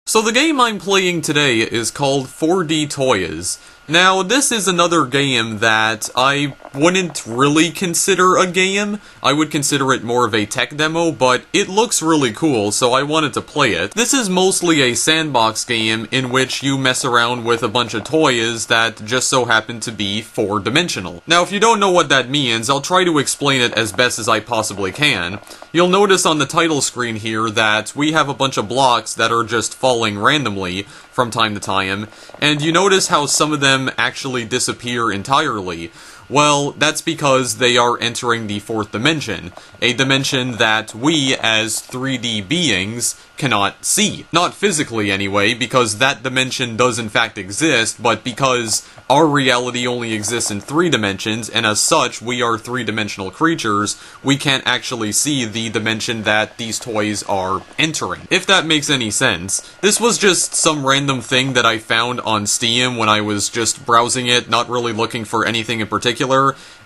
So the game I'm playing today is called 4D Toys. Now, this is another game that I wouldn't really consider a game. I would consider it more of a tech demo, but it looks really cool, so I wanted to play it. This is mostly a sandbox game in which you mess around with a bunch of toys that just so happen to be four-dimensional. Now, if you don't know what that means, I'll try to explain it as best as I possibly can. You'll notice on the title screen here that we have a bunch of blocks that are just falling randomly from time to time, and you notice how some of them actually disappear entirely. Well, that's because they are entering the fourth dimension, a dimension that we, as 3D beings, cannot see. Not physically, anyway, because that dimension does in fact exist, but because our reality only exists in 3 dimensions, and as such, we are 3-dimensional creatures, we can't actually see the dimension that these toys are entering. If that makes any sense. This was just some random thing that I found on Steam when I was just browsing it, not really looking for anything in particular,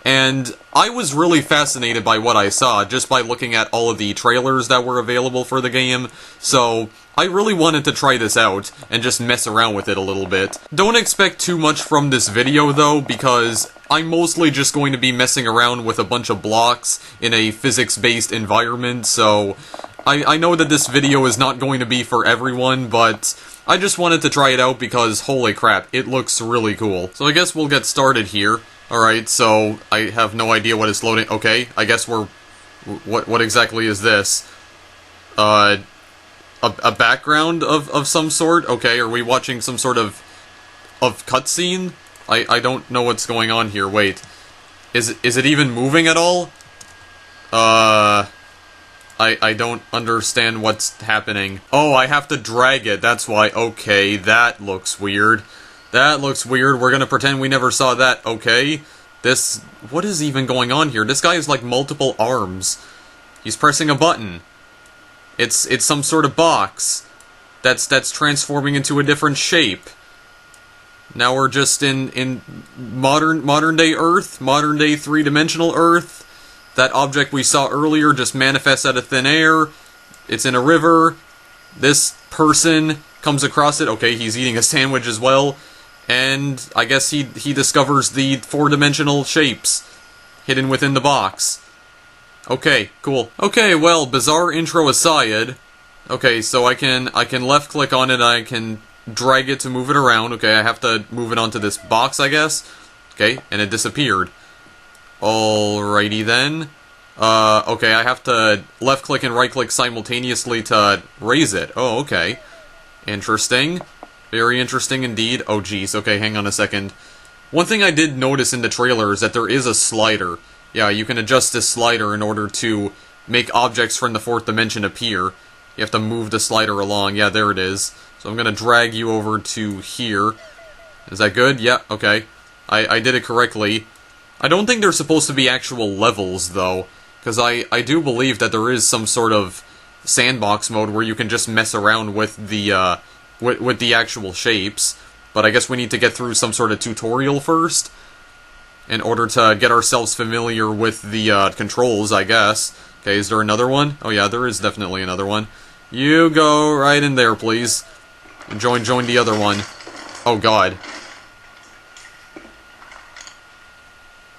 and I was really fascinated by what I saw just by looking at all of the trailers that were available for the game, so I really wanted to try this out and just mess around with it a little bit. Don't expect too much from this video though, because I'm mostly just going to be messing around with a bunch of blocks in a physics-based environment, so I know that this video is not going to be for everyone, but I just wanted to try it out because, holy crap, it looks really cool. So I guess we'll get started here. Alright, so I have no idea what is loading. Okay, I guess we're... What exactly is this? A background of some sort? Okay, are we watching some sort of cutscene? I don't know what's going on here. Wait. Is it even moving at all? I don't understand what's happening. Oh, I have to drag it, that's why. Okay, that looks weird. That looks weird. We're gonna pretend we never saw that. Okay. What is even going on here? This guy has like multiple arms. He's pressing a button. It's some sort of box that's transforming into a different shape. Now we're just in modern day Earth, modern day 3-dimensional Earth. That object we saw earlier just manifests out of thin air. It's in a river. This person comes across it. Okay, he's eating a sandwich as well. And I guess he discovers the 4-dimensional shapes hidden within the box. Okay, cool. Okay, well, bizarre intro aside. Okay, so I can left click on it, I can drag it to move it around. Okay, I have to move it onto this box, I guess. Okay, and it disappeared. Alrighty then. Okay, I have to left click and right click simultaneously to raise it. Oh, okay. Interesting. Very interesting indeed. Oh geez, okay, hang on a second. One thing I did notice in the trailer is that there is a slider. Yeah, you can adjust this slider in order to make objects from the 4th dimension appear. You have to move the slider along. Yeah, there it is. So I'm gonna drag you over to here. Is that good? Yeah, okay. I did it correctly. I don't think there's supposed to be actual levels, though, because I do believe that there is some sort of sandbox mode where you can just mess around with the actual shapes, but I guess we need to get through some sort of tutorial first in order to get ourselves familiar with the controls, I guess. Okay, is there another one? Oh yeah, there is definitely another one. You go right in there, please. Join the other one. Oh god.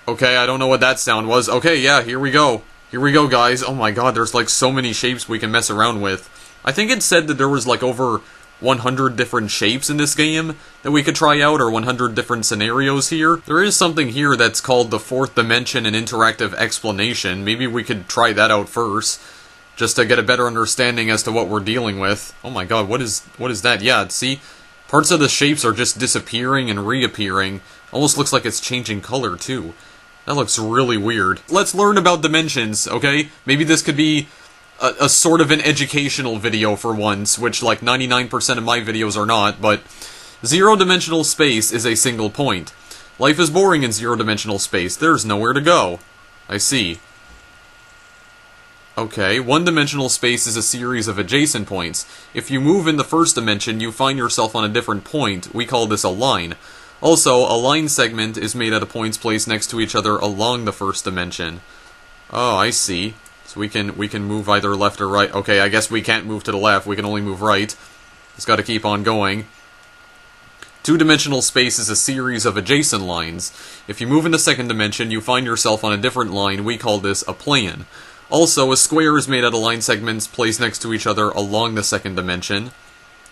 Okay, I don't know what that sound was. Okay, yeah, here we go. Here we go, guys. Oh my god, there's like so many shapes we can mess around with. I think it said that there was like over 100 different shapes in this game that we could try out, or 100 different scenarios here. There is something here that's called the 4th dimension and interactive explanation. Maybe we could try that out first, just to get a better understanding as to what we're dealing with. Oh my god, what is that? Yeah, see? Parts of the shapes are just disappearing and reappearing. Almost looks like it's changing color, too. That looks really weird. Let's learn about dimensions, okay? Maybe this could be a sort of an educational video for once, which like 99% of my videos are not, but 0-dimensional space is a single point. Life is boring in 0-dimensional space. There's nowhere to go. I see. Okay, 1-dimensional space is a series of adjacent points. If you move in the 1st dimension, you find yourself on a different point. We call this a line. Also, a line segment is made out of points placed next to each other along the 1st dimension. Oh, I see. So we can move either left or right. Okay, I guess we can't move to the left, we can only move right. Just gotta keep on going. Two-dimensional space is a series of adjacent lines. If you move in the second dimension, you find yourself on a different line. We call this a plane. Also, a square is made out of line segments placed next to each other along the second dimension.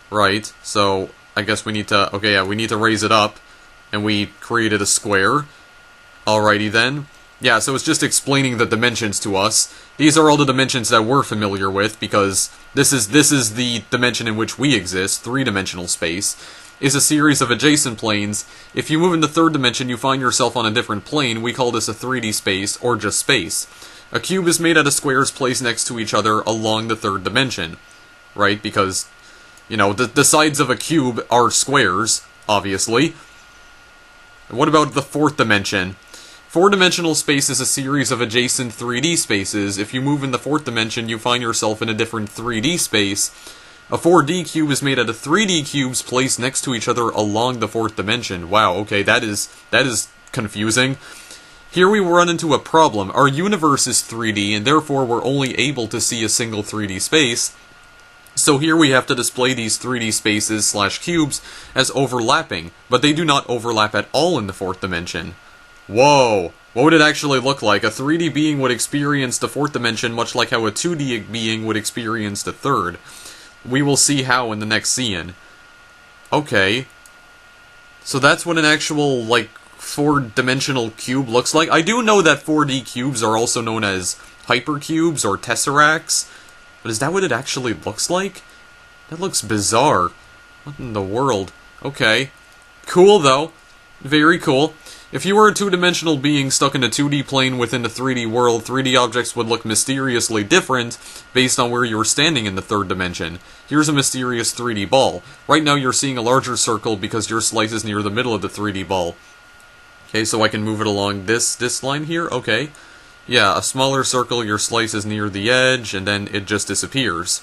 Right, so I guess we need to... Okay, yeah, we need to raise it up. And we created a square. Alrighty then. Yeah, so it's just explaining the dimensions to us. These are all the dimensions that we're familiar with, because this is the dimension in which we exist, three-dimensional space, is a series of adjacent planes. If you move in the third dimension, you find yourself on a different plane. We call this a 3D space, or just space. A cube is made out of squares placed next to each other along the third dimension. Right? Because, you know, the sides of a cube are squares, obviously. What about the fourth dimension? Four-dimensional space is a series of adjacent 3D spaces. If you move in the fourth dimension, you find yourself in a different 3D space. A 4D cube is made out of 3D cubes placed next to each other along the fourth dimension. Wow, okay, that is confusing. Here we run into a problem. Our universe is 3D, and therefore we're only able to see a single 3D space. So here we have to display these 3D spaces / cubes as overlapping, but they do not overlap at all in the fourth dimension. Whoa! What would it actually look like? A 3D being would experience the fourth dimension much like how a 2D being would experience the third. We will see how in the next scene. Okay. So that's what an actual, like, four-dimensional cube looks like. I do know that 4D cubes are also known as hypercubes or tesseracts, but is that what it actually looks like? That looks bizarre. What in the world? Okay. Cool, though. Very cool. If you were a two-dimensional being stuck in a 2D plane within a 3D world, 3D objects would look mysteriously different based on where you were standing in the third dimension. Here's a mysterious 3D ball. Right now you're seeing a larger circle because your slice is near the middle of the 3D ball. Okay, so I can move it along this line here? Okay. Yeah, a smaller circle, your slice is near the edge, and then it just disappears.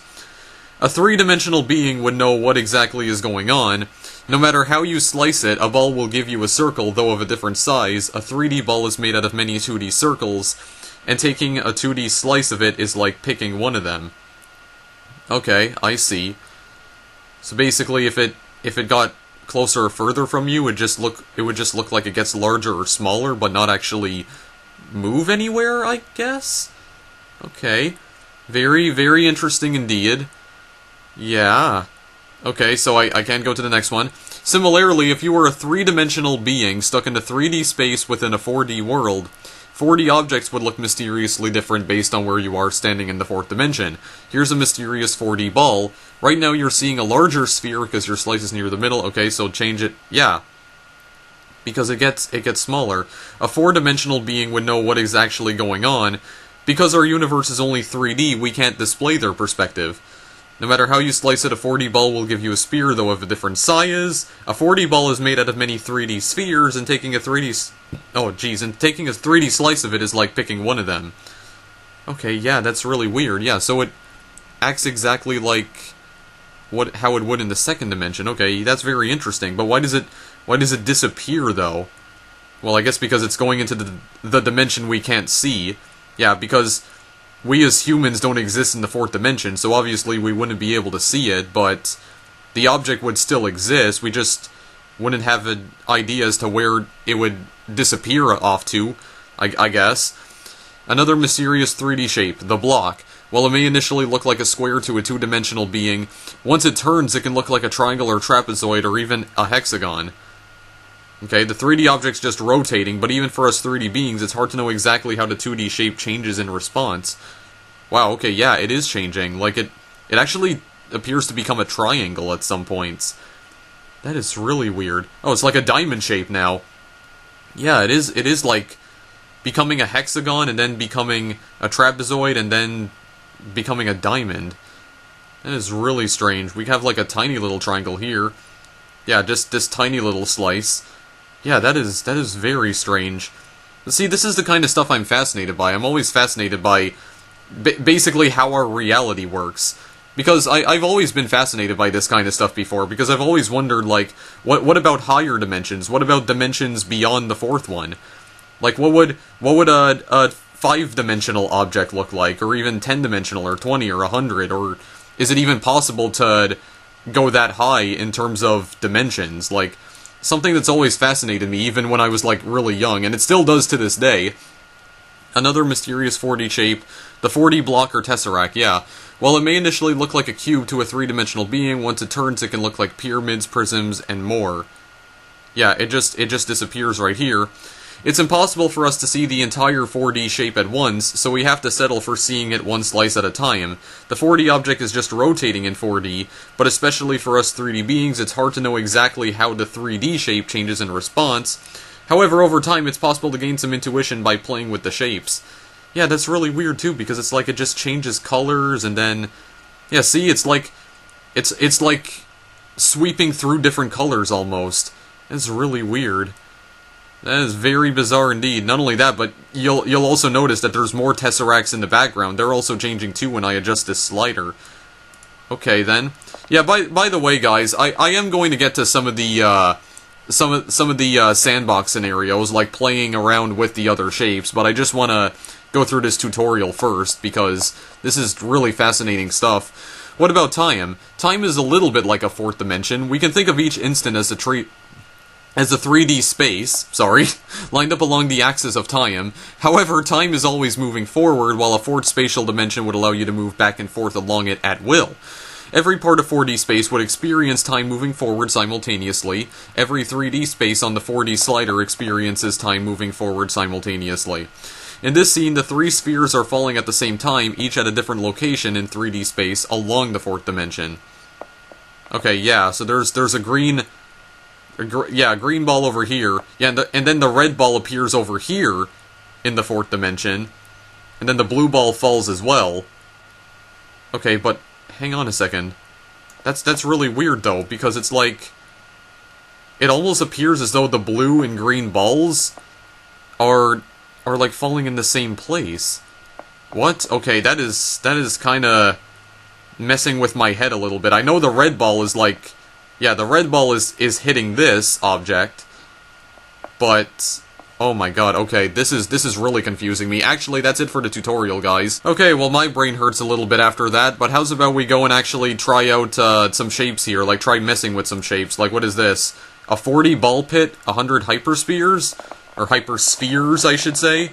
A three-dimensional being would know what exactly is going on. No matter how you slice it, a ball will give you a circle, though of a different size. A 3D ball is made out of many 2D circles, and taking a 2D slice of it is like picking one of them. Okay, I see. So basically, if it got closer or further from you, it would just look like it gets larger or smaller, but not actually move anywhere, I guess? Okay. Very, very interesting indeed. Yeah. Okay, so I can go to the next one. Similarly, if you were a three-dimensional being stuck in a 3D space within a 4D world, 4D objects would look mysteriously different based on where you are standing in the fourth dimension. Here's a mysterious 4D ball. Right now you're seeing a larger sphere because your slice is near the middle. Okay, so change it. Yeah. Because it gets smaller. A four-dimensional being would know what is actually going on. Because our universe is only 3D, we can't display their perspective. No matter how you slice it, a 4D ball will give you a sphere, though of a different size. A 4D ball is made out of many 3D spheres, and taking a 3D... Oh, geez, and taking a 3D slice of it is like picking one of them. Okay, yeah, that's really weird. Yeah, so it acts exactly like how it would in the second dimension. Okay, that's very interesting. But why does it disappear, though? Well, I guess because it's going into the dimension we can't see. Yeah, because we as humans don't exist in the fourth dimension, so obviously we wouldn't be able to see it, but the object would still exist. We just wouldn't have an idea as to where it would disappear off to, I guess. Another mysterious 3D shape, the block. While it may initially look like a square to a two-dimensional being, once it turns it can look like a triangle or trapezoid or even a hexagon. Okay, the 3D object's just rotating, but even for us 3D beings, it's hard to know exactly how the 2D shape changes in response. Wow, okay, yeah, it is changing. Like, it actually appears to become a triangle at some points. That is really weird. Oh, it's like a diamond shape now. Yeah, it is like becoming a hexagon and then becoming a trapezoid and then becoming a diamond. That is really strange. We have like a tiny little triangle here. Yeah, just this tiny little slice. Yeah, that is very strange. See, this is the kind of stuff I'm fascinated by. I'm always fascinated by basically how our reality works. Because I've always been fascinated by this kind of stuff before, because I've always wondered, like, what about higher dimensions? What about dimensions beyond the fourth one? Like, what would a 5-dimensional object look like, or even 10-dimensional, or 20, or 100, or is it even possible to go that high in terms of dimensions. Like, something that's always fascinated me, even when I was, like, really young, and it still does to this day. Another mysterious 4D shape, the 4D block or Tesseract, yeah. While it may initially look like a cube to a three-dimensional being, once it turns it can look like pyramids, prisms, and more. Yeah, it just disappears right here. It's impossible for us to see the entire 4D shape at once, so we have to settle for seeing it one slice at a time. The 4D object is just rotating in 4D, but especially for us 3D beings, it's hard to know exactly how the 3D shape changes in response. However, over time, it's possible to gain some intuition by playing with the shapes. Yeah, that's really weird too, because it's like it just changes colors, and then... Yeah, see, it's like... It's like sweeping through different colors, almost. It's really weird. That is very bizarre indeed. Not only that, but you'll also notice that there's more Tesseracts in the background. They're also changing too when I adjust this slider. Okay, then. Yeah, by the way, guys, I am going to get to some of the, sandbox scenarios, like playing around with the other shapes, but I just want to go through this tutorial first, because this is really fascinating stuff. What about time? Time is a little bit like a fourth dimension. We can think of each instant as a 3D space, lined up along the axis of time. However, time is always moving forward, while a fourth spatial dimension would allow you to move back and forth along it at will. Every part of 4D space would experience time moving forward simultaneously. Every 3D space on the 4D slider experiences time moving forward simultaneously. In this scene, the three spheres are falling at the same time, each at a different location in 3D space along the fourth dimension. Okay, yeah, so there's a green ball over here. Yeah, and then the red ball appears over here in the fourth dimension. And then the blue ball falls as well. Okay, but hang on a second. That's really weird, though, because it's like... It almost appears as though the blue and green balls are like falling in the same place. What? Okay, that is kind of messing with my head a little bit. I know the red ball is like... Yeah, the red ball is hitting this object, but... Oh my god, okay, this is really confusing me. Actually, that's it for the tutorial, guys. Okay, well, my brain hurts a little bit after that, but how's about we go and actually try out some shapes here, like try messing with some shapes. Like, what is this? A 4D ball pit? 100 hyperspheres? Or hyperspheres, I should say?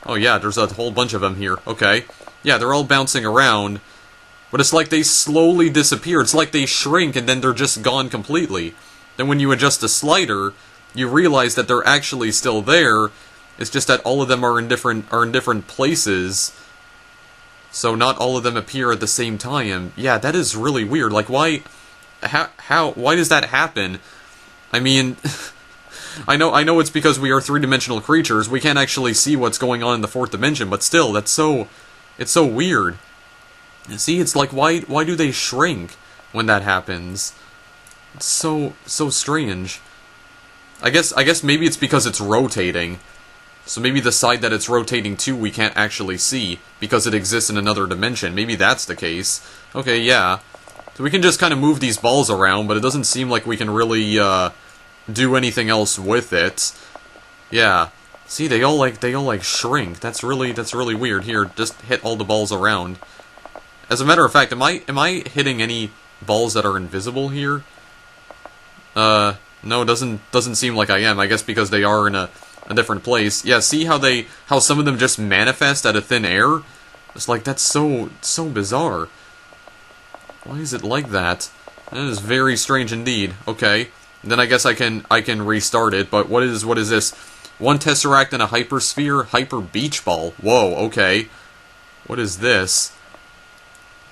Oh yeah, there's a whole bunch of them here. Okay. Yeah, they're all bouncing around. But it's like they slowly disappear. It's like they shrink and then they're just gone completely. Then when you adjust the slider, you realize that they're actually still there. It's just that all of them are in different places. So not all of them appear at the same time. Yeah, that is really weird. Like, why does that happen? I mean, I know it's because we are three-dimensional creatures. We can't actually see what's going on in the fourth dimension, but still, it's so weird. See, it's like, why do they shrink when that happens? It's so strange. I guess maybe it's because it's rotating. So maybe the side that it's rotating to we can't actually see, because it exists in another dimension. Maybe that's the case. Okay, yeah. So we can just kind of move these balls around, but it doesn't seem like we can really, do anything else with it. Yeah. See, they all shrink. That's really weird. Here, just hit all the balls around. As a matter of fact, am I hitting any balls that are invisible here? No, it doesn't seem like I am. I guess because they are in a different place. Yeah, see how some of them just manifest out of thin air? It's like, that's so bizarre. Why is it like that? That is very strange indeed. Okay. Then I guess I can restart it, but what is this? One Tesseract and a hypersphere? Hyper beach ball. Whoa, okay. What is this?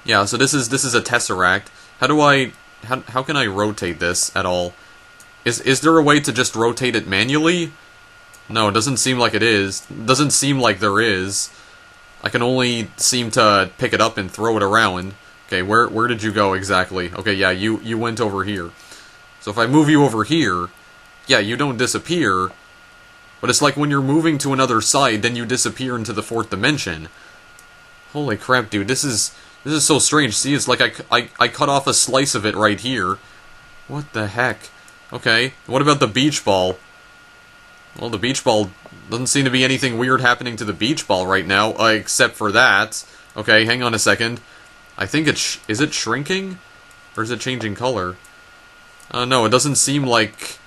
Yeah, so this is a Tesseract. How can I rotate this at all? Is there a way to just rotate it manually? No, it doesn't seem like it is. It doesn't seem like there is. I can only seem to pick it up and throw it around. Okay, where did you go exactly? Okay, yeah, you went over here. So if I move you over here, yeah, you don't disappear. But it's like when you're moving to another side, then you disappear into the fourth dimension. Holy crap, dude, this is so strange. See, it's like I cut off a slice of it right here. What the heck? Okay, what about the beach ball? Well, the beach ball doesn't seem to be anything weird happening to the beach ball right now, except for that. Okay, hang on a second. I think is it shrinking? Or is it changing color? No, it doesn't seem like...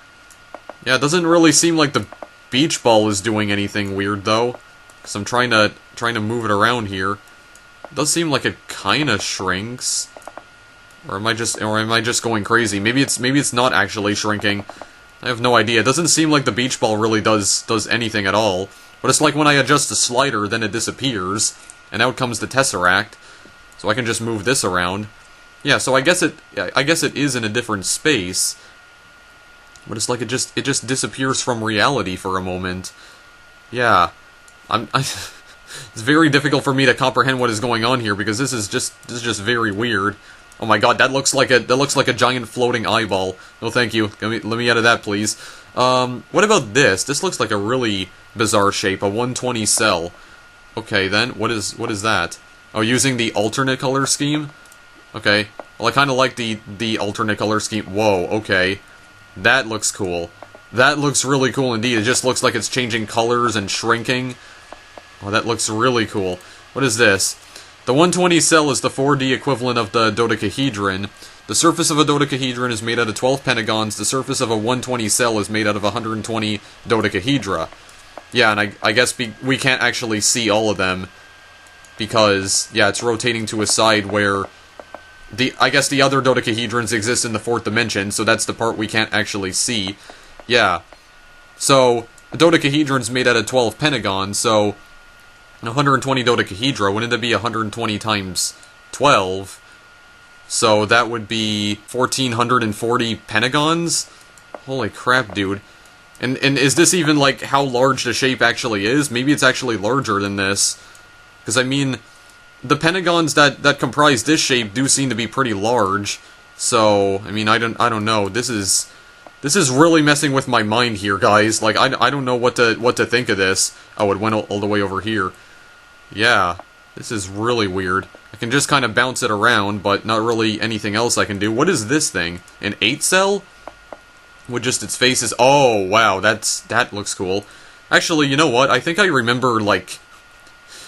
Yeah, it doesn't really seem like the beach ball is doing anything weird, though. Because I'm trying to move it around here. It does seem like it kinda shrinks. Or am I just going crazy? Maybe it's not actually shrinking. I have no idea. It doesn't seem like the beach ball really does anything at all. But it's like when I adjust the slider, then it disappears. And out comes the Tesseract. So I can just move this around. Yeah, so I guess it is in a different space. But it's like it just disappears from reality for a moment. Yeah. It's very difficult for me to comprehend what is going on here because this is just very weird. Oh my god, that looks like a giant floating eyeball. No, thank you. Let me out of that, please. What about this? This looks like a really bizarre shape, a 120 cell. Okay, then what is that? Oh, using the alternate color scheme? Okay. Well, I kind of like the alternate color scheme. Whoa, okay. That looks cool. That looks really cool indeed. It just looks like it's changing colors and shrinking. Oh, that looks really cool. What is this? The 120 cell is the 4D equivalent of the dodecahedron. The surface of a dodecahedron is made out of 12 pentagons. The surface of a 120 cell is made out of 120 dodecahedra. Yeah, and I guess we can't actually see all of them. Because, yeah, it's rotating to a side where... I guess the other dodecahedrons exist in the 4th dimension, so that's the part we can't actually see. Yeah. So, the dodecahedron's made out of 12 pentagons, so... 120 dodecahedra, wouldn't it be 120 times 12? So that would be 1440 pentagons? Holy crap, dude. And is this even, like, how large the shape actually is? Maybe it's actually larger than this. Because, I mean, the pentagons that comprise this shape do seem to be pretty large. So, I mean, I don't know. This is really messing with my mind here, guys. Like, I don't know what to think of this. Oh, it went all the way over here. Yeah, this is really weird. I can just kind of bounce it around, but not really anything else I can do. What is this thing? An 8 cell? With just its faces. Oh, wow, that looks cool. Actually, you know what? I think I remember, like,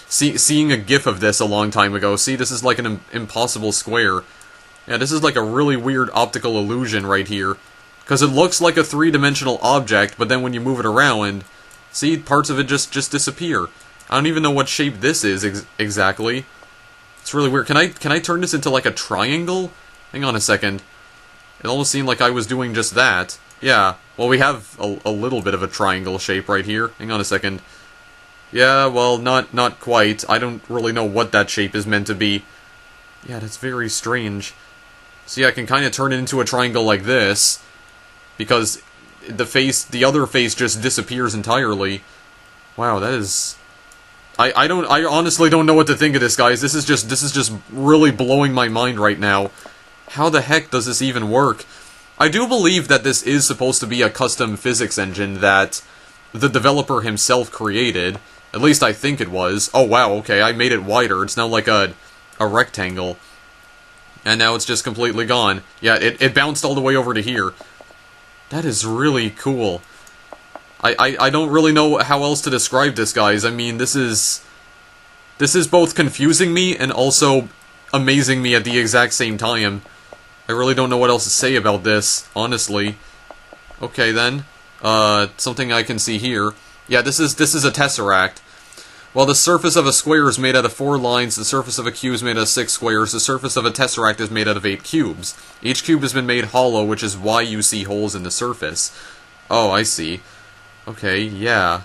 seeing a GIF of this a long time ago. See, this is like an impossible square. Yeah, this is like a really weird optical illusion right here. Because it looks like a 3-dimensional object, but then when you move it around, see, parts of it just disappear. I don't even know what shape this is exactly. It's really weird. Can I turn this into like a triangle? Hang on a second. It almost seemed like I was doing just that. Yeah, well, we have a little bit of a triangle shape right here. Hang on a second. Yeah, well, not quite. I don't really know what that shape is meant to be. Yeah, that's very strange. See, I can kind of turn it into a triangle like this, because the other face just disappears entirely. Wow, that is... I honestly don't know what to think of this, guys. This is just really blowing my mind right now. How the heck does this even work? I do believe that this is supposed to be a custom physics engine that the developer himself created. At least I think it was. Oh wow, okay, I made it wider. It's now like a rectangle. And now it's just completely gone. Yeah, it bounced all the way over to here. That is really cool. I don't really know how else to describe this, guys. I mean, this is both confusing me and also amazing me at the exact same time. I really don't know what else to say about this, honestly. Okay, then. Something I can see here. Yeah, this is a Tesseract. While the surface of a square is made out of 4 lines, the surface of a cube is made out of 6 squares, the surface of a Tesseract is made out of 8 cubes. Each cube has been made hollow, which is why you see holes in the surface. Oh, I see. Okay, yeah.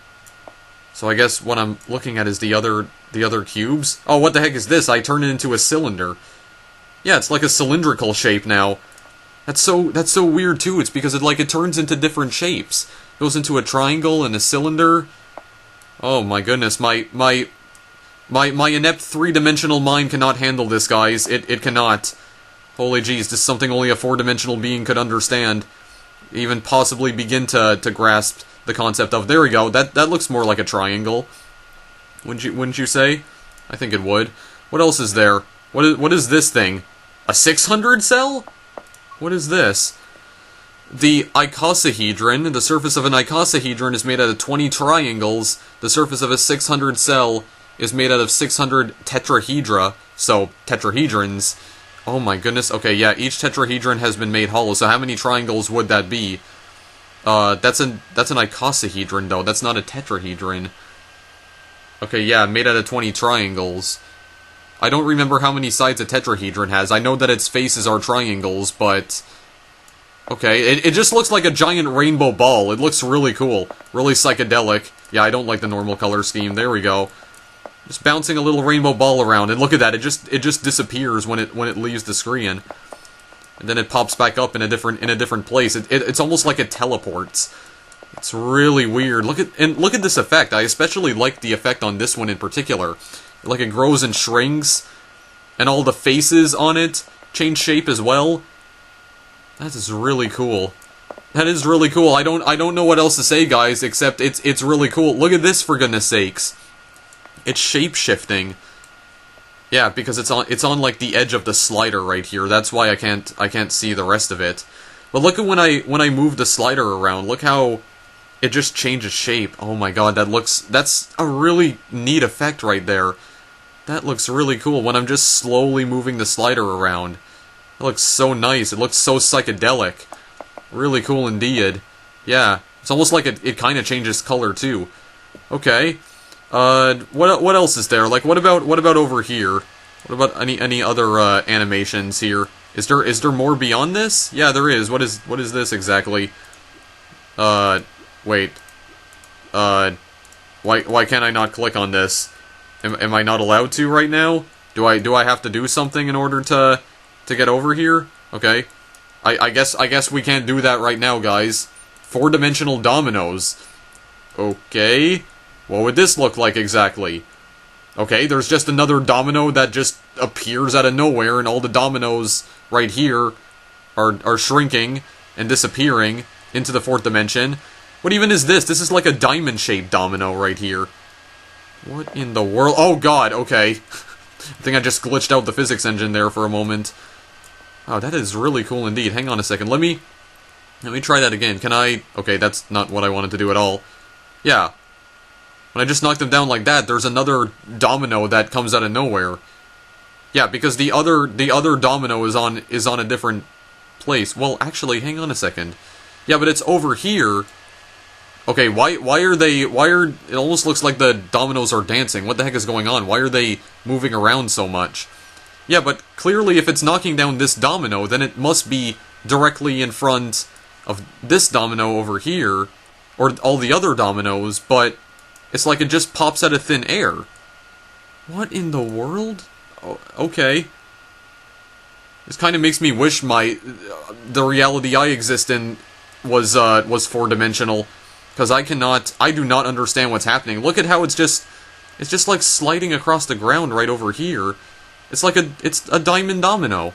So I guess what I'm looking at is the other cubes. Oh, what the heck is this? I turned it into a cylinder. Yeah, it's like a cylindrical shape now. That's so weird too. It's because it turns into different shapes. It goes into a triangle and a cylinder. Oh my goodness, my inept 3-dimensional mind cannot handle this, guys. It cannot. Holy jeez, this is something only a 4-dimensional being could understand. Even possibly begin to grasp the concept of. There we go. That looks more like a triangle. Wouldn't you say? I think it would. What else is there? What is this thing? A 600 cell? What is this? The icosahedron. The surface of an icosahedron is made out of 20 triangles. The surface of a 600 cell is made out of 600 tetrahedra. So, tetrahedrons. Oh my goodness. Okay, yeah, each tetrahedron has been made hollow. So how many triangles would that be? That's an icosahedron, though. That's not a tetrahedron. Okay, yeah, made out of 20 triangles. I don't remember how many sides a tetrahedron has. I know that its faces are triangles, but... Okay, it just looks like a giant rainbow ball. It looks really cool. Really psychedelic. Yeah, I don't like the normal color scheme. There we go. Just bouncing a little rainbow ball around, and look at that. It just disappears when it leaves the screen. And then it pops back up in a different place. It's almost like it teleports. It's really weird. Look at this effect. I especially like the effect on this one in particular. Like it grows and shrinks, and all the faces on it change shape as well. That is really cool. That is really cool. I don't know what else to say, guys, except it's really cool. Look at this, for goodness sakes. It's shape-shifting. Yeah, because it's on like the edge of the slider right here. That's why I can't see the rest of it. But look at when I move the slider around. Look how it just changes shape. Oh my god, that's a really neat effect right there. That looks really cool when I'm just slowly moving the slider around. It looks so nice. It looks so psychedelic. Really cool indeed. Yeah, it's almost like it kind of changes color too. Okay. What else is there? Like, what about over here? What about any other animations here? Is there more beyond this? Yeah, there is. What is this exactly? Wait. Why can't I not click on this? Am I not allowed to right now? Do I have to do something in order to get over here? Okay. I guess we can't do that right now, guys. 4-dimensional dominoes. Okay. What would this look like exactly? Okay, there's just another domino that just appears out of nowhere, and all the dominoes right here are shrinking and disappearing into the 4th dimension. What even is this? This is like a diamond-shaped domino right here. What in the world? Oh god, okay. I think I just glitched out the physics engine there for a moment. Oh, that is really cool indeed. Hang on a second. Let me try that again. Can I... Okay, that's not what I wanted to do at all. Yeah. When I just knocked them down like that, there's another domino that comes out of nowhere. Yeah, because the other domino is on a different place. Well, actually, hang on a second. Yeah, but it's over here. Okay, why are it almost looks like the dominoes are dancing. What the heck is going on? Why are they moving around so much? Yeah, but clearly if it's knocking down this domino, then it must be directly in front of this domino over here, or all the other dominoes, but it's like it just pops out of thin air. What in the world? Oh, okay. This kind of makes me wish the reality I exist in was 4-dimensional, because I do not understand what's happening. Look at how it's just like sliding across the ground right over here. It's like it's a diamond domino.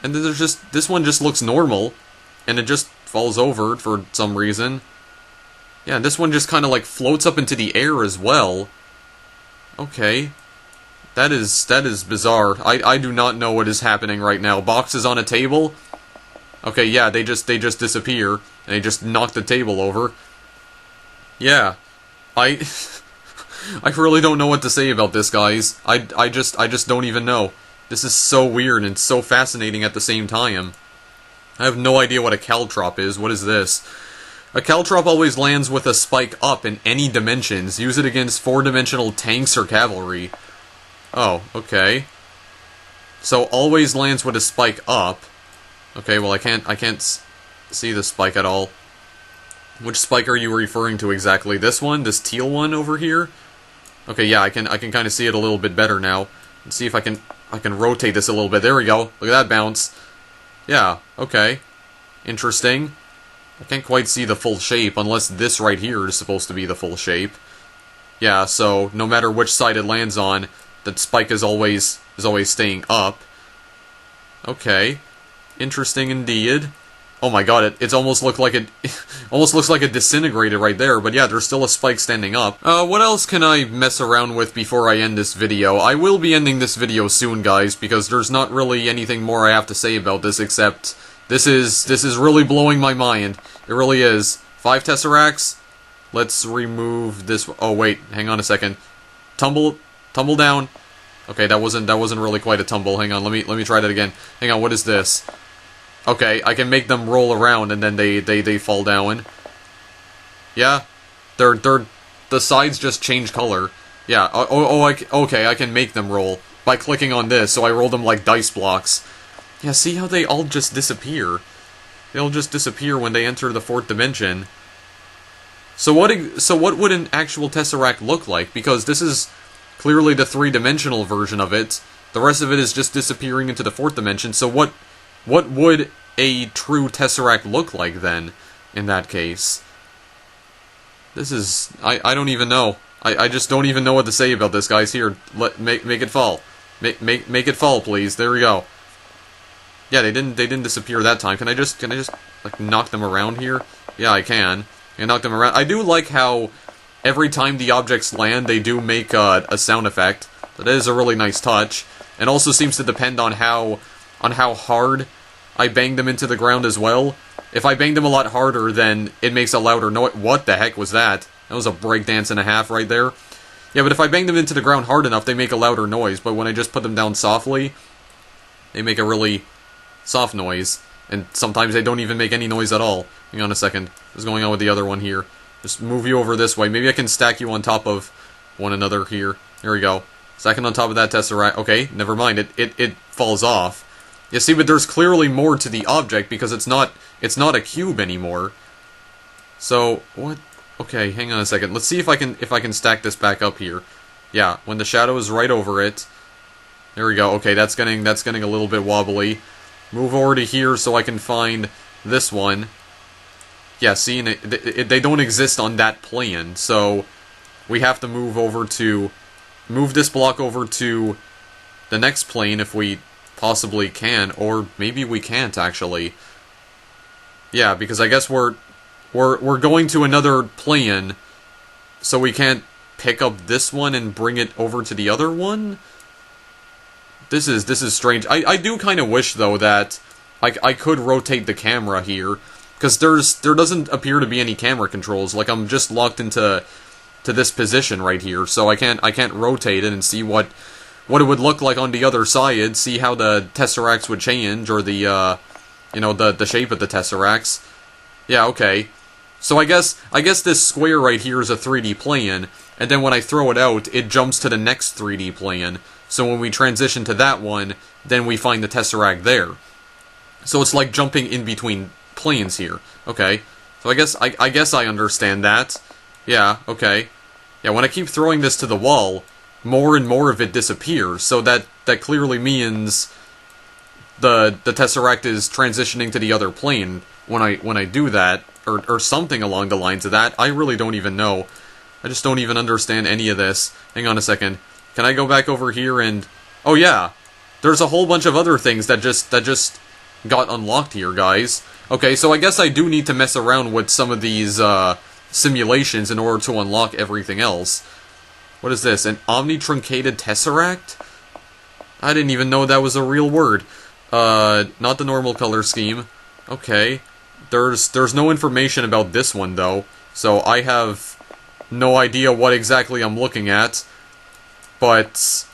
And then there's this one just looks normal, and it just falls over for some reason. Yeah, and this one just kind of like floats up into the air as well. Okay. That is bizarre. I do not know what is happening right now. Boxes on a table? Okay, yeah, they just disappear, and they just knock the table over. Yeah. I really don't know what to say about this, guys. I just don't even know. This is so weird and so fascinating at the same time. I have no idea what a caltrop is. What is this? A caltrop always lands with a spike up in any dimensions. Use it against 4-dimensional tanks or cavalry. Oh, okay. So always lands with a spike up. Okay, well I can't see the spike at all. Which spike are you referring to exactly? This one? This teal one over here? Okay, yeah, I can kind of see it a little bit better now. Let's see if I can rotate this a little bit. There we go. Look at that bounce. Yeah, okay. Interesting. I can't quite see the full shape, unless this right here is supposed to be the full shape. Yeah, so no matter which side it lands on, that spike is always staying up. Okay. Interesting indeed. Oh my god, it's almost looked like it almost looks like it disintegrated right there, but yeah, there's still a spike standing up. What else can I mess around with before I end this video? I will be ending this video soon, guys, because there's not really anything more I have to say about this except this is really blowing my mind. It really is. 5 Tesseracts. Let's remove this. Oh wait, hang on a second. Tumble down. Okay, that wasn't really quite a tumble. Hang on, let me try that again. Hang on, what is this? Okay, I can make them roll around and then they fall down. Yeah, the sides just change color. Yeah. Okay, I can make them roll by clicking on this. So I roll them like dice blocks. Yeah. See how they all just disappear? They'll just disappear when they enter the 4th dimension. So what would an actual Tesseract look like? Because this is clearly the 3-dimensional version of it. The rest of it is just disappearing into the 4th dimension. So what would a true Tesseract look like then, in that case? This is... I don't even know. I just don't even know what to say about this, guys. Here, make it fall. Make it fall, please. There we go. Yeah, they didn't disappear that time. Can I just like knock them around here? Yeah, I can. I knock them around. I do like how every time the objects land, they do make a sound effect. That is a really nice touch. And also seems to depend on how hard I bang them into the ground as well. If I bang them a lot harder, then it makes a louder noise. What the heck was that? That was a breakdance and a half right there. Yeah, but if I bang them into the ground hard enough, they make a louder noise. But when I just put them down softly, they make a really soft noise. And sometimes they don't even make any noise at all. Hang on a second. What's going on with the other one here? Just move you over this way. Maybe I can stack you on top of one another here. There we go. Second on top of that Tesseract. Okay, never mind. It falls off. You see, but there's clearly more to the object because it's not a cube anymore. So what? Okay, hang on a second. Let's see if I can stack this back up here. Yeah, when the shadow is right over it. There we go. Okay, that's getting a little bit wobbly. Move over to here so I can find this one. Yeah, see, and they don't exist on that plane, so we have to move this block over to the next plane if we possibly can, or maybe we can't actually. Yeah, because I guess we're going to another plane, so we can't pick up this one and bring it over to the other one. This is strange. I do kind of wish though that I could rotate the camera here. Because there doesn't appear to be any camera controls. Like, I'm just locked into this position right here, so I can't rotate it and see what it would look like on the other side. See how the Tesseracts would change, or the shape of the Tesseracts. Yeah, okay. So I guess this square right here is a 3D plane, and then when I throw it out, it jumps to the next 3D plane. So when we transition to that one, then we find the Tesseract there. So it's like jumping in between planes here. Okay. So I guess I understand that. Yeah, okay. Yeah, when I keep throwing this to the wall, more and more of it disappears. So that clearly means the Tesseract is transitioning to the other plane when I do that, or something along the lines of that. I really don't even know. I just don't even understand any of this. Hang on a second. Can I go back over here and... Oh yeah, there's a whole bunch of other things that just got unlocked here, guys. Okay, so I guess I do need to mess around with some of these simulations in order to unlock everything else. What is this? An Omni Truncated Tesseract? I didn't even know that was a real word. Not the normal color scheme. Okay. There's no information about this one, though. So I have no idea what exactly I'm looking at. But...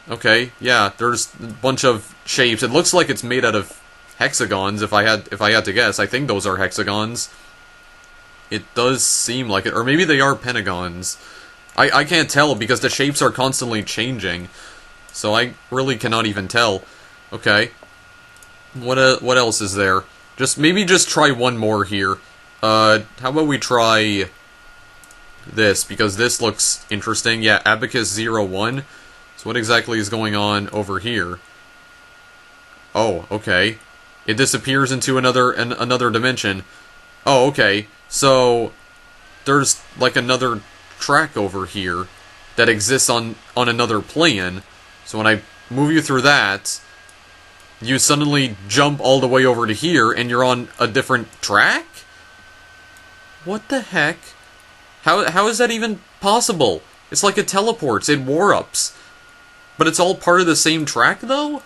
okay, yeah, there's a bunch of shapes. It looks like it's made out of hexagons, if I had to guess. I think those are hexagons. It does seem like it, or maybe they are pentagons. I can't tell because the shapes are constantly changing, so I really cannot even tell. Okay, what else is there? Maybe just try one more here. How about we try this, because this looks interesting. Yeah, Abacus 01. So what exactly is going on over here? Oh, okay. It disappears into another dimension. Oh, okay. So there's like another track over here that exists on another plane. So when I move you through that, you suddenly jump all the way over to here and you're on a different track? What the heck? How is that even possible? It's like it teleports, it war-ups. But it's all part of the same track, though?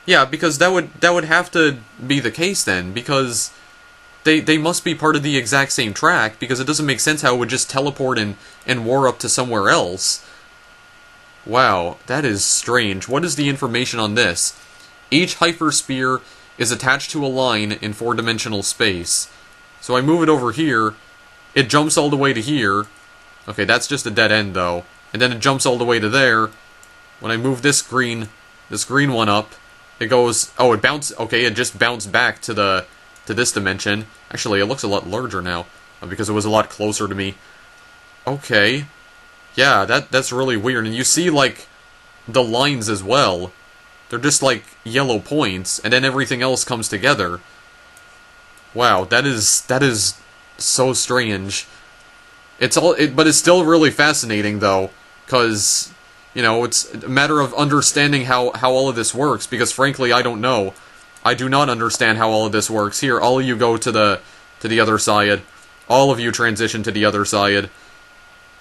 Yeah, because that would have to be the case then, because they must be part of the exact same track, because it doesn't make sense how it would just teleport and war up to somewhere else. Wow, that is strange. What is the information on this? Each hypersphere is attached to a line in 4-dimensional space. So I move it over here, it jumps all the way to here. Okay, that's just a dead end though. And then it jumps all the way to there. When I move this green one up, it goes, oh, it bounced, okay, it just bounced back to this dimension. Actually, it looks a lot larger now, because it was a lot closer to me. Okay. Yeah, that's really weird. And you see, like, the lines as well. They're just, like, yellow points, and then everything else comes together. Wow, that is so strange. But it's still really fascinating, though, because, you know, it's a matter of understanding how all of this works, because, frankly, I don't know. I do not understand how all of this works. Here, all of you go to the other side. All of you transition to the other side.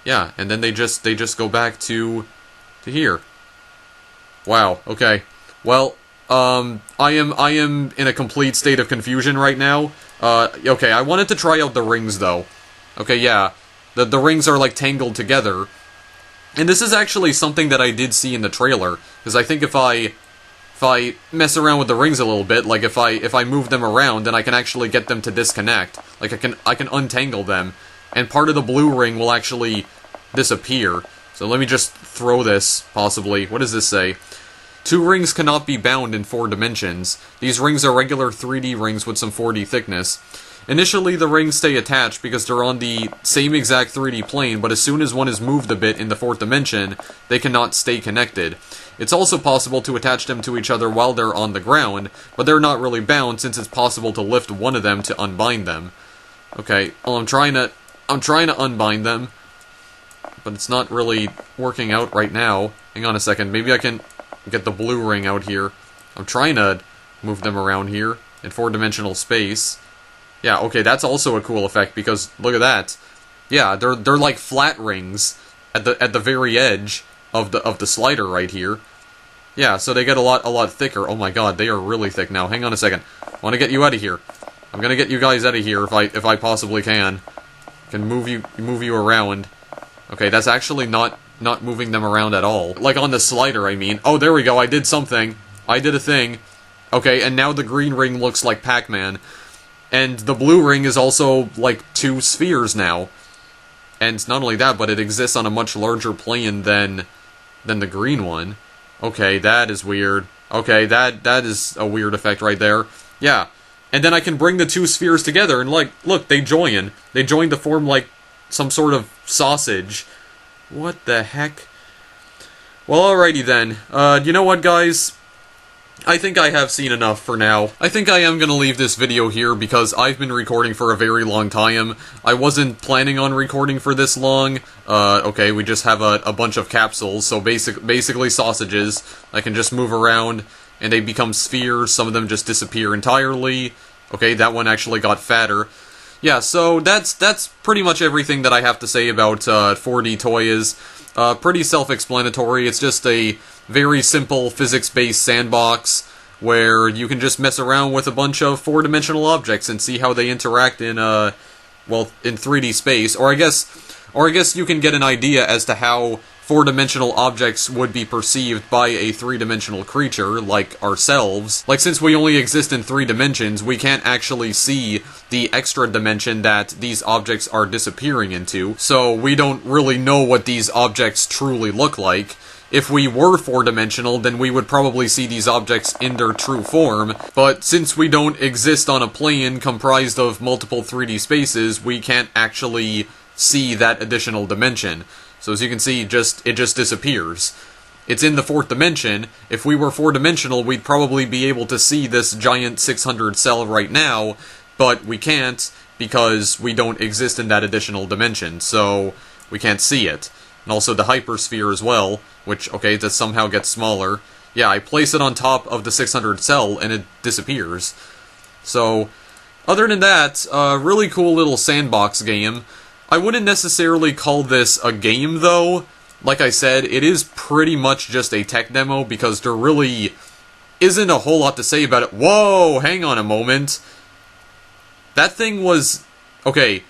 Yeah, and then they just go back to here. Wow, okay. Well, I am in a complete state of confusion right now. Okay, I wanted to try out the rings, though. Okay, yeah. The rings are, like, tangled together. And this is actually something that I did see in the trailer, because I think if I mess around with the rings a little bit, like if I move them around, then I can actually get them to disconnect. Like I can untangle them, and part of the blue ring will actually disappear. So let me just throw this, possibly. What does this say? 2 rings cannot be bound in 4 dimensions. These rings are regular 3D rings with some 4D thickness. Initially, the rings stay attached because they're on the same exact 3D plane, but as soon as one is moved a bit in the 4th dimension, they cannot stay connected. It's also possible to attach them to each other while they're on the ground, but they're not really bound since it's possible to lift one of them to unbind them. Okay, well, I'm trying to unbind them, but it's not really working out right now. Hang on a second, maybe I can get the blue ring out here. I'm trying to move them around here in 4-dimensional space. Yeah, okay, that's also a cool effect, because look at that. Yeah, they're like flat rings at the very edge of the slider right here. Yeah, so they get a lot thicker. Oh my god, they are really thick now. Hang on a second. I want to get you out of here. I'm gonna get you guys out of here if I possibly can. Can move you around. Okay, that's actually not moving them around at all. Like on the slider, I mean. Oh, there we go. I did something. I did a thing. Okay, and now the green ring looks like Pac-Man. And the blue ring is also, like, 2 spheres now. And not only that, but it exists on a much larger plane than the green one. Okay, that is weird. Okay, that is a weird effect right there. Yeah. And then I can bring the 2 spheres together and, like, look, they join. They join to form, like, some sort of sausage. What the heck? Well, alrighty then. You know what, guys? I think I have seen enough for now. I think I am going to leave this video here because I've been recording for a very long time. I wasn't planning on recording for this long. Okay, we just have a bunch of capsules, so basically sausages. I can just move around, and they become spheres. Some of them just disappear entirely. Okay, that one actually got fatter. Yeah, so that's pretty much everything that I have to say about 4D Toys. Pretty self-explanatory. It's just a very simple physics-based sandbox where you can just mess around with a bunch of 4-dimensional objects and see how they interact in well, in 3D space. Or I guess you can get an idea as to how 4-dimensional objects would be perceived by a 3-dimensional creature like ourselves. Like, since we only exist in 3 dimensions, we can't actually see the extra dimension that these objects are disappearing into, so we don't really know what these objects truly look like. If we were 4-dimensional, then we would probably see these objects in their true form, but since we don't exist on a plane comprised of multiple 3D spaces, we can't actually see that additional dimension. So as you can see, it just disappears. It's in the 4th dimension. If we were 4-dimensional, we'd probably be able to see this giant 600 cell right now, but we can't because we don't exist in that additional dimension, so we can't see it. And also the hypersphere as well, which, okay, that somehow gets smaller. Yeah, I place it on top of the 600 cell and it disappears. So, other than that, really cool little sandbox game. I wouldn't necessarily call this a game, though. Like I said, it is pretty much just a tech demo, because there really isn't a whole lot to say about it. Whoa, hang on a moment. That thing was... okay,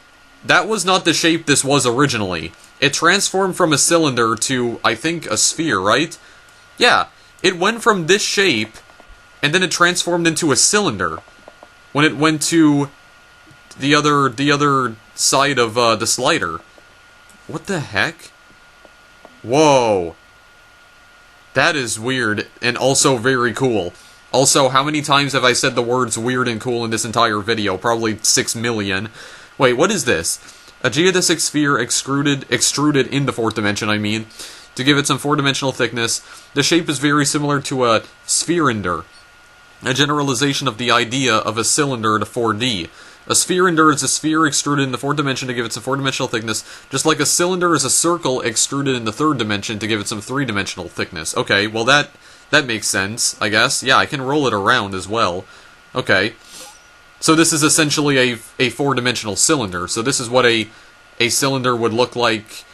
that was not the shape this was originally. it transformed from a cylinder to, I think, a sphere, right? Yeah, it went from this shape, and then it transformed into a cylinder when it went to the other side of the slider. What the heck? Whoa. That is weird, and also very cool. Also, how many times have I said the words weird and cool in this entire video? Probably 6 million. Wait, what is this? A geodesic sphere extruded in the 4th dimension, I mean, to give it some 4-dimensional thickness. The shape is very similar to a spherender, a generalization of the idea of a cylinder to 4D. A spherender is a sphere extruded in the 4th dimension to give it some 4-dimensional thickness, just like a cylinder is a circle extruded in the 3rd dimension to give it some 3-dimensional thickness. Okay, well that makes sense, I guess. Yeah, I can roll it around as well. Okay. So this is essentially a 4-dimensional cylinder. So this is what a cylinder would look like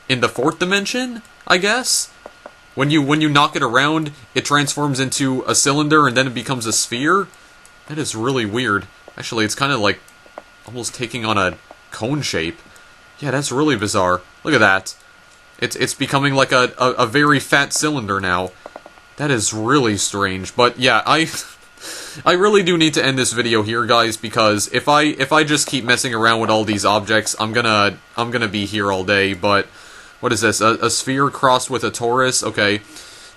in the 4th dimension, I guess? When you knock it around, it transforms into a cylinder and then it becomes a sphere? That is really weird. Actually, it's kind of like almost taking on a cone shape. Yeah, that's really bizarre. Look at that. It's becoming like a very fat cylinder now. That is really strange. But yeah, I really do need to end this video here, guys, because if I just keep messing around with all these objects, I'm gonna be here all day. But what is this? A sphere crossed with a torus? Okay.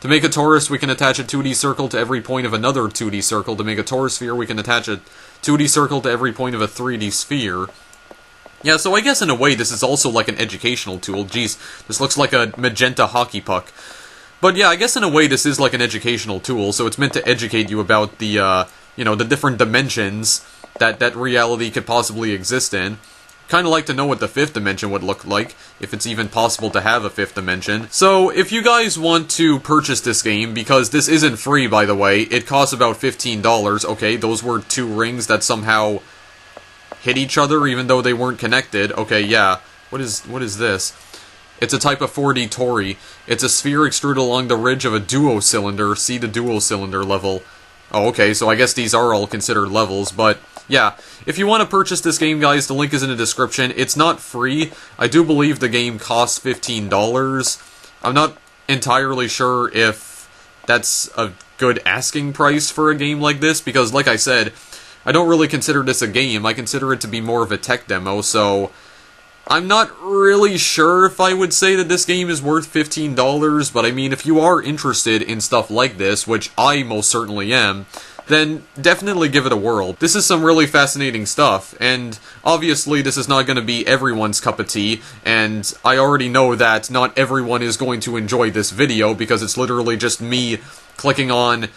To make a torus, we can attach a 2D circle to every point of another 2D circle. To make a torus sphere, we can attach a 2D circle to every point of a 3D sphere. Yeah, so I guess in a way this is also like an educational tool. Jeez, this looks like a magenta hockey puck. But yeah, I guess in a way this is like an educational tool, so it's meant to educate you about the, the different dimensions that reality could possibly exist in. Kind of like to know what the 5th dimension would look like, if it's even possible to have a 5th dimension. So, if you guys want to purchase this game, because this isn't free, by the way, it costs about $15. Okay, those were 2 rings that somehow hit each other, even though they weren't connected. Okay, yeah. What is this? It's a type of 4D tori. It's a sphere extruded along the ridge of a duo-cylinder. See the duo-cylinder level. Oh, okay, so I guess these are all considered levels, but yeah, if you want to purchase this game, guys, the link is in the description. It's not free. I do believe the game costs $15. I'm not entirely sure if that's a good asking price for a game like this, because, like I said, I don't really consider this a game. I consider it to be more of a tech demo, so I'm not really sure if I would say that this game is worth $15, but I mean, if you are interested in stuff like this, which I most certainly am, then definitely give it a whirl. This is some really fascinating stuff, and obviously this is not going to be everyone's cup of tea, and I already know that not everyone is going to enjoy this video, because it's literally just me clicking on,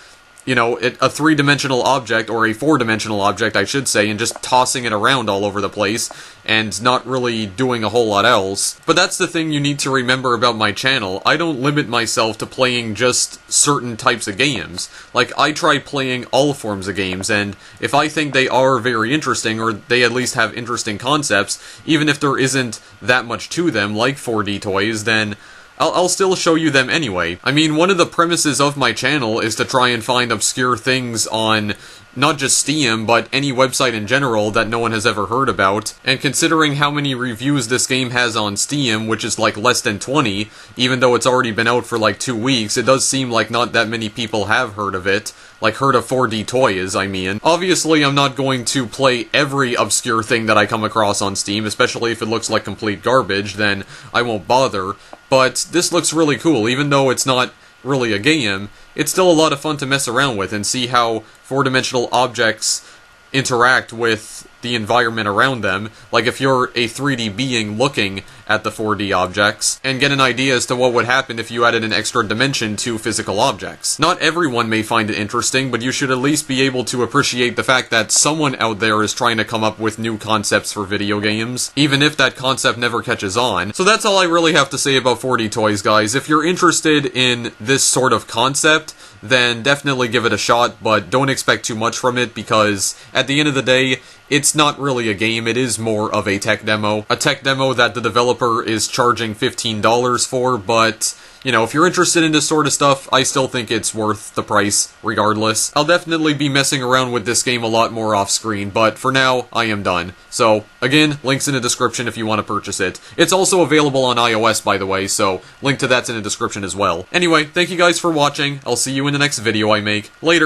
a 3-dimensional object, or a 4-dimensional object, I should say, and just tossing it around all over the place, and not really doing a whole lot else. But that's the thing you need to remember about my channel. I don't limit myself to playing just certain types of games. Like, I try playing all forms of games, and if I think they are very interesting, or they at least have interesting concepts, even if there isn't that much to them, like 4D toys, then I'll still show you them anyway. I mean, one of the premises of my channel is to try and find obscure things on not just Steam, but any website in general that no one has ever heard about. And considering how many reviews this game has on Steam, which is like less than 20, even though it's already been out for like 2 weeks, it does seem like not that many people have heard of it. Like, heard of 4D toys, I mean. Obviously, I'm not going to play every obscure thing that I come across on Steam, especially if it looks like complete garbage, then I won't bother. But this looks really cool, even though it's not really a game. It's still a lot of fun to mess around with and see how 4-dimensional objects interact with the environment around them, like if you're a 3D being looking at the 4D objects, and get an idea as to what would happen if you added an extra dimension to physical objects. Not everyone may find it interesting, but you should at least be able to appreciate the fact that someone out there is trying to come up with new concepts for video games, even if that concept never catches on. So that's all I really have to say about 4D toys, guys. If you're interested in this sort of concept, then definitely give it a shot, but don't expect too much from it, because at the end of the day, it's not really a game, it is more of a tech demo. A tech demo that the developer is charging $15 for, but you know, if you're interested in this sort of stuff, I still think it's worth the price, regardless. I'll definitely be messing around with this game a lot more off-screen, but for now, I am done. So, again, links in the description if you want to purchase it. It's also available on iOS, by the way, so link to that's in the description as well. Anyway, thank you guys for watching. I'll see you in the next video I make. Later!